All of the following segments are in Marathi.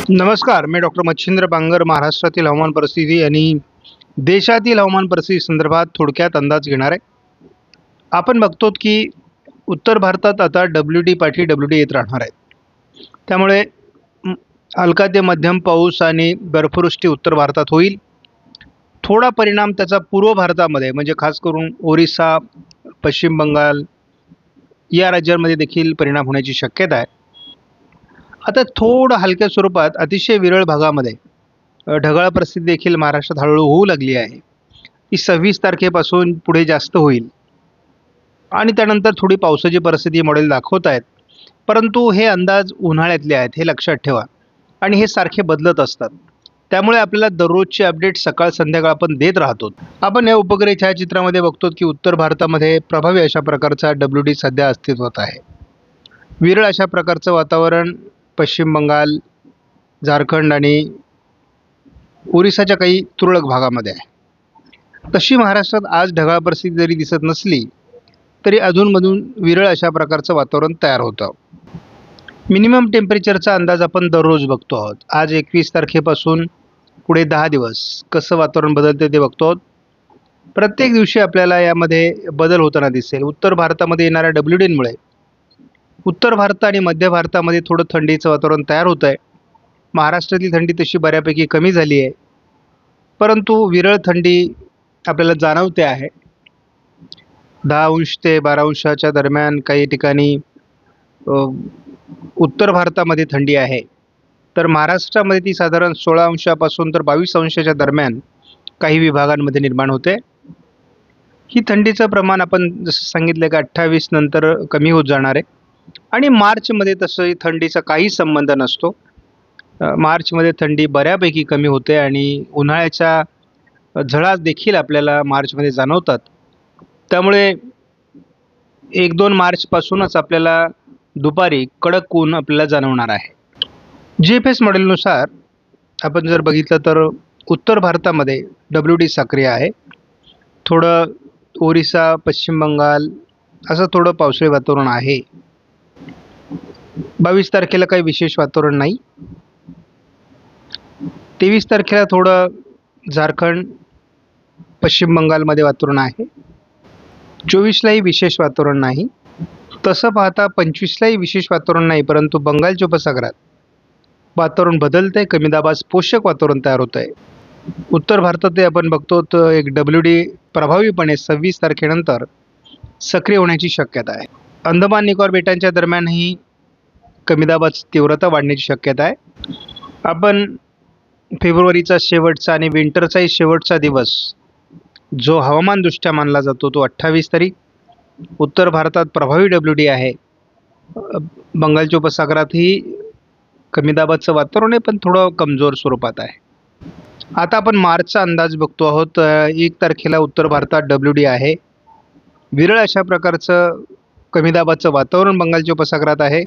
नमस्कार, मी डॉक्टर मच्छिंद्र बांगर महाराष्ट्रातील हवामान परिस्थिती आणि देशातील हवामान परिस्थिती संदर्भात थोडक्यात अंदाज घेणार आहे. आपण बघतो की उत्तर भारतात आता WD पाठी WD येत राहणार आहेत. त्यामुळे म, हलका ते मध्यम पाऊस आणि बर्फवृष्टी उत्तर भारतात होईल. थोडा परिणाम त्याचा पूर्व भारतामध्ये म्हणजे खास करून ओरिसा, पश्चिम बंगाल या राज्यांमध्ये देखील परिणाम होण्याची शक्यता आहे. आता थोडं हलक्या स्वरूपात अतिशय विरळ भागामध्ये ढगाळ परिस्थिती देखील महाराष्ट्रात हळूहळू होऊ लागली आहे. ती 26 तारखेपासून पुढे जास्त होईल आणि त्यानंतर थोडी पावसाची परिस्थिती मॉडेल दाखवत आहेत. परंतु हे अंदाज उन्हाळ्यातले आहेत, हे लक्षात ठेवा. आणि हे सारखे बदलत असतात. त्यामुळे आपल्याला दररोजचे अपडेट सकाळ संध्याकाळ आपण देत राहतो. आपण या उपग्रह छायाचित्रामध्ये बघतो की उत्तर भारतामध्ये प्रभावी अशा प्रकारचा WD सध्या अस्तित्वात आहे. विरळ अशा प्रकारचं वातावरण पश्चिम बंगाल, झारखंड आणि ओरिसाच्या काही तुरळक भागामध्ये आहे. तशी महाराष्ट्रात आज ढगाळ परिस्थिती जरी दिसत नसली तरी अधूनमधून विरळ अशा प्रकारचं वातावरण तयार होतं. मिनिमम टेम्परेचरचा अंदाज आपण दररोज बघतो आहोत. आज 21 तारखेपासून पुढे 10 दिवस कसं वातावरण बदलते ते बघतो आहोत. प्रत्येक दिवशी आपल्याला यामध्ये बदल होताना दिसेल. उत्तर भारतामध्ये येणाऱ्या WDमुळे उत्तर भारत आणि मध्य भारतामध्ये थोडं थंडीचं वातावरण तयार होतं आहे. महाराष्ट्रातली थंडी तशी बऱ्यापैकी कमी झाली आहे, परंतु विरळ थंडी आपल्याला जाणवते आहे. 10 ते 12 दरम्यान काही ठिकाणी उत्तर भारतामध्ये थंडी आहे, तर महाराष्ट्रामध्ये ती साधारण 16 तर 22 दरम्यान काही विभागांमध्ये निर्माण होते. ही थंडीचं प्रमाण आपण जसं सांगितलं की 28 नंतर कमी होत जाणार आहे आणि मार्चमध्ये तसं थंडीचा काही संबंध नसतो. मार्चमध्ये थंडी बऱ्यापैकी कमी होते आणि उन्हाळ्याच्या झळा देखील आपल्याला मार्चमध्ये जाणवतात. त्यामुळे 1-2 मार्चपासूनच आपल्याला दुपारी कडक ऊन आपल्याला जाणवणार आहे. GFS मॉडेलनुसार आपण जर बघितलं तर उत्तर भारतामध्ये WD सक्रिय आहे. थोडं ओरिसा, पश्चिम बंगाल असं थोडं पावसाळी वातावरण आहे. 22 तारखेला काही विशेष वातावरण नाही. 23 तारखेला थोडं झारखंड, पश्चिम बंगालमध्ये वातावरण आहे. 24लाही विशेष वातावरण नाही. तसं पाहता 25लाही विशेष वातावरण नाही, परंतु बंगालच्या उपसागरात वातावरण बदलतंय. कमी दाबाचं पोषक वातावरण तयार होत आहे. उत्तर भारतात आपण बघतो तर एक WD प्रभावीपणे 26 तारखेनंतर सक्रिय होण्याची शक्यता आहे. अंदमान निकोबार बेटांच्या दरम्यानही कमी दाबाची तीव्रता वाढण्याची शक्यता आहे. आपण फेब्रुवारीचा शेवटचा आणि विंटरचाही शेवटचा दिवस जो हवामानदृष्ट्या मानला जातो तो 28 तारीख. उत्तर भारतात प्रभावी WD आहे. बंगालच्या उपसागरातही कमी दाबाचं वातावरण आहे, पण थोडं कमजोर स्वरूपात आहे. आता आपण मार्चचा अंदाज बघतो आहोत. 1 तारखेला उत्तर भारतात WD आहे. विरळ अशा प्रकारचं कमी दाबाचं वातावरण बंगालच्या उपसागरात आहे.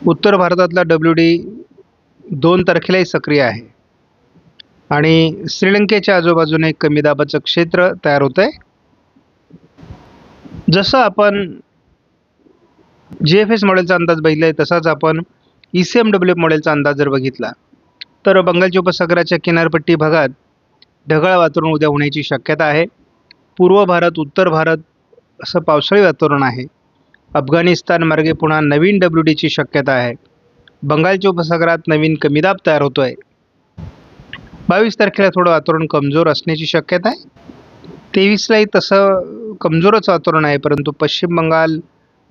उत्तर भारतातला WD 2 तारखेलाही सक्रिय आहे आणि श्रीलंकेच्या आजूबाजूने कमी दाबाचं क्षेत्र तयार होत आहे. जसं आपण GFS मॉडेलचा अंदाज बघितला आहे तसाच आपण ECMWF मॉडेलचा अंदाज जर बघितला तर बंगालच्या उपसागराच्या किनारपट्टी भागात ढगाळ वातावरण उद्या होण्याची शक्यता आहे. पूर्व भारत, उत्तर भारत असं पावसाळी वातावरण आहे. अफगाणिस्तान मार्गे पुन्हा नवीन WDची शक्यता आहे. बंगालच्या उपसागरात नवीन कमी दाब तयार होतो आहे. 22 तारखेला थोडं वातावरण कमजोर असण्याची शक्यता आहे. 23लाही तसं कमजोरच वातावरण आहे, परंतु पश्चिम बंगाल,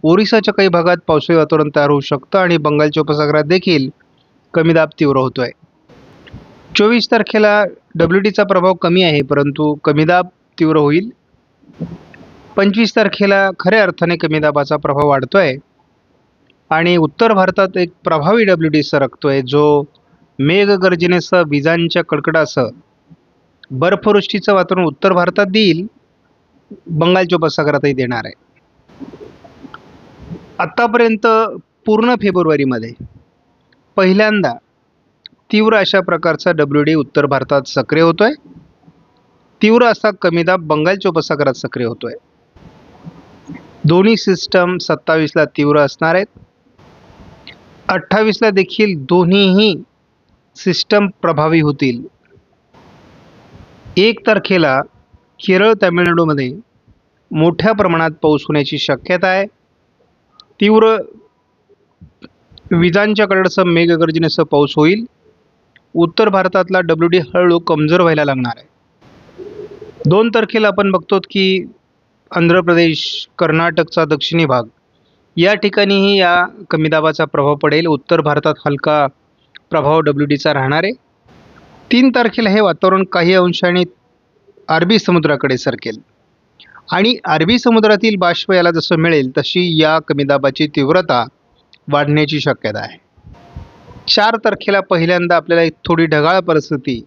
ओरिसाच्या काही भागात पावसाळी वातावरण तयार होऊ शकतं आणि बंगालच्या उपसागरात देखील कमी दाब तीव्र होतो आहे. 24 तारखेला WDचा प्रभाव कमी आहे, परंतु कमी दाब तीव्र होईल. 25 तारखेला खऱ्या अर्थाने कमी दाबाचा प्रभाव वाढतो आहे आणि उत्तर भारतात एक प्रभावी WD सरकतोय जो मेघगर्जनेसह, विजांच्या कडकडासह बर्फवृष्टीचं वातावरण उत्तर भारतात देईल, बंगालच्या उपसागरातही देणार आहे. आत्तापर्यंत पूर्ण फेब्रुवारीमध्ये पहिल्यांदा तीव्र अशा प्रकारचा WD उत्तर भारतात सक्रिय होतोय. तीव्र असा कमी दाब बंगालच्या उपसागरात सक्रिय होतोय. दोन्ही सिस्टम 27ला तीव्र असणार आहेत. 28ला देखील दोन्हीही सिस्टम प्रभावी होतील. 1 तारखेला केरळ, तामिळनाडूमध्ये मोठ्या प्रमाणात पाऊस होण्याची शक्यता आहे. तीव्र विजांच्या कडकडाटासह मेघगर्जनेसह पाऊस होईल. उत्तर भारतातला WD हळूहळू कमजोर व्हायला लागणार आहे. 2 तारखेला आपण बघतो की आंध्र प्रदेश, कर्नाटकचा दक्षिणी भाग या ठिकाणीही या कमी दाबाचा प्रभाव पडेल. उत्तर भारतात हलका प्रभाव WDचा राहणार आहे. 3 तारखेला हे वातावरण काही अंशाने अरबी समुद्राकडे सरकेल आणि अरबी समुद्रातील बाष्प याला जसं मिळेल तशी या कमी दाबाची तीव्रता वाढण्याची शक्यता आहे. 4 तारखेला पहिल्यांदा आपल्याला एक थोडी ढगाळ परिस्थिती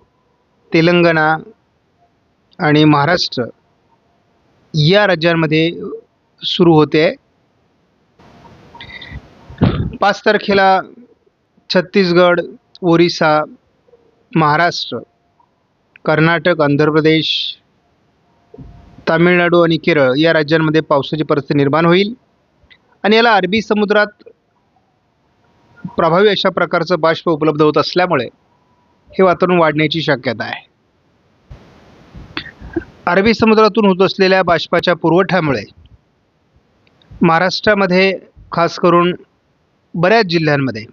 तेलंगणा आणि महाराष्ट्र या राज्यांमध्ये सुरू होते. 5 तारखेला छत्तीसगड, ओरिसा, महाराष्ट्र, कर्नाटक, आंध्र प्रदेश, तामिळनाडू आणि केरळ या राज्यांमध्ये पावसाची परिस्थिती निर्माण होईल आणि याला अरबी समुद्रात प्रभावी अशा प्रकारचं बाष्प उपलब्ध होत असल्यामुळे हे वातावरण वाढण्याची शक्यता आहे. अरबी समुद्रातून होत असलेल्या बाष्पाच्या पुरवठ्यामुळे महाराष्ट्रामध्ये खास करून बऱ्याच जिल्ह्यांमध्ये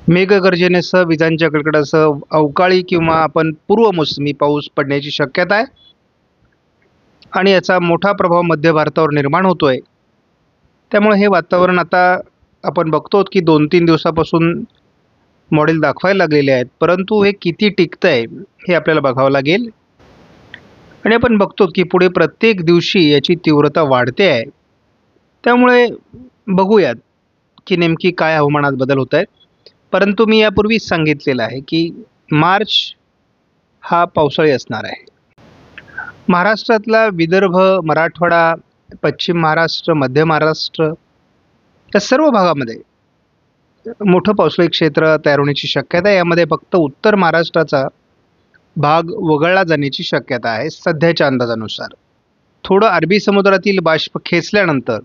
मेघगर्जनेसह विजांच्या कडकडाटासह अवकाळी किंवा आपण पूर्वमोसमी पाऊस पडण्याची शक्यता आहे आणि याचा मोठा प्रभाव मध्य भारतावर निर्माण होतोय. त्यामुळे हे वातावरण आता आपण बघतो की 2-3 दिवसापासून मॉडेल दाखवायला लागलेले आहेत, परंतु हे किती टिकतंय हे आपल्याला बघावं लागेल आणि आपण बघतो की पुढे प्रत्येक दिवशी याची तीव्रता वाढते आहे. त्यामुळे बघूयात की नेमकी काय हवामानात बदल होत आहेत. परंतु मी यापूर्वीच सांगितलेलं आहे की मार्च हा पावसाळी असणार आहे. महाराष्ट्रातला विदर्भ, मराठवाडा, पश्चिम महाराष्ट्र, मध्य महाराष्ट्र या सर्व भागामध्ये मोठं पावसाळी क्षेत्र तयार होण्याची शक्यता आहे. यामध्ये फक्त उत्तर महाराष्ट्राचा भाग वगळला जाण्याची शक्यता आहे सध्याच्या अंदाजानुसार. थोडं अरबी समुद्रातील बाष्प खेचल्यानंतर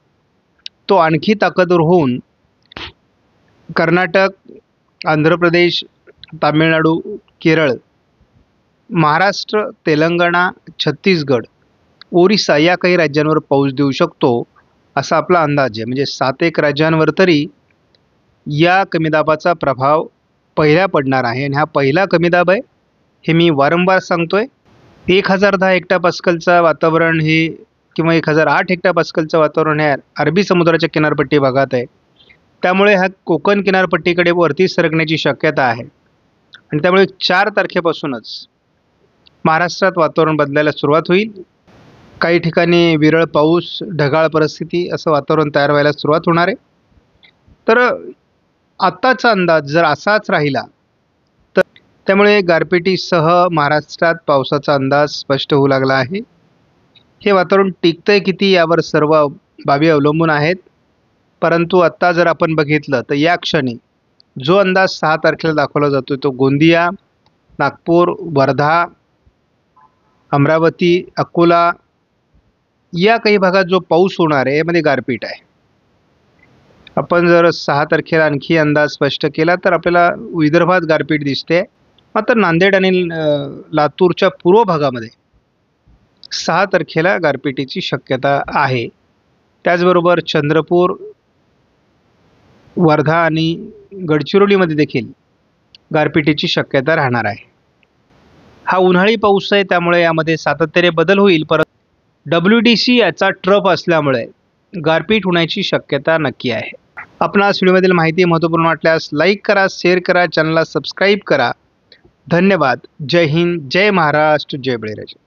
तो आणखी ताकदवर होऊन कर्नाटक, आंध्र प्रदेश, तामिळनाडू, केरळ, महाराष्ट्र, तेलंगणा, छत्तीसगड, ओरिसा या काही राज्यांवर पाऊस देऊ शकतो असा आपला अंदाज आहे. म्हणजे 7 राज्यांवर तरी या कमी दाबाचा प्रभाव पहिला पडणार आहे आणि हा पहिला कमी दाब आहे हे मी वारंवार सांगतोय. 1010 हेक्टोपास्कलचं वातावरण हे किंवा 1008 हेक्टोपास्कलचं वातावरण हे अरबी समुद्राच्या किनारपट्टी भागात आहे. त्यामुळे हा कोकण किनारपट्टीकडे वरती सरकण्याची शक्यता आहे आणि त्यामुळे 4 तारखेपासूनच महाराष्ट्रात वातावरण बदलायला सुरुवात होईल. काही ठिकाणी विरळ पाऊस, ढगाळ परिस्थिती असं वातावरण तयार व्हायला सुरुवात होणार आहे. तर आत्ताचा अंदाज जर असाच राहिला तर त्यामुळे गारपिटीसह महाराष्ट्रात पावसाचा अंदाज स्पष्ट होऊ लागला आहे. हे वातावरण टिकतंय किती यावर सर्व बाबी अवलंबून आहेत. परंतु आत्ता जर आपण बघितलं तर या क्षणी जो अंदाज 6 तारखेला दाखवला जातो तो गोंदिया, नागपूर, वर्धा, अमरावती, अकोला या काही भागात जो पाऊस होणार आहे यामध्ये गारपीट आहे. आपण जर 6 तारखेला आणखी अंदाज स्पष्ट केला तर आपल्याला विदर्भात गारपीट दिसते. मात्र नांदेड आणि लातूरच्या पूर्व भागामध्ये 6 तारखेला गारपिटीची शक्यता आहे. त्याचबरोबर चंद्रपूर, वर्धा आणि गडचिरोलीमध्ये देखील गारपिटीची शक्यता राहणार आहे. हा उन्हाळी पाऊस आहे त्यामुळे यामध्ये सातत्याने बदल होईल. परंतु WDC याचा ट्रफ असल्यामुळे गारपीट होण्याची शक्यता नक्की आहे. आपणास व्हिडिओमधील माहिती महत्त्वपूर्ण वाटल्यास लाईक करा, शेअर करा, चॅनलला सबस्क्राईब करा. धन्यवाद. जय हिंद, जय महाराष्ट्र, जय बळीराजा.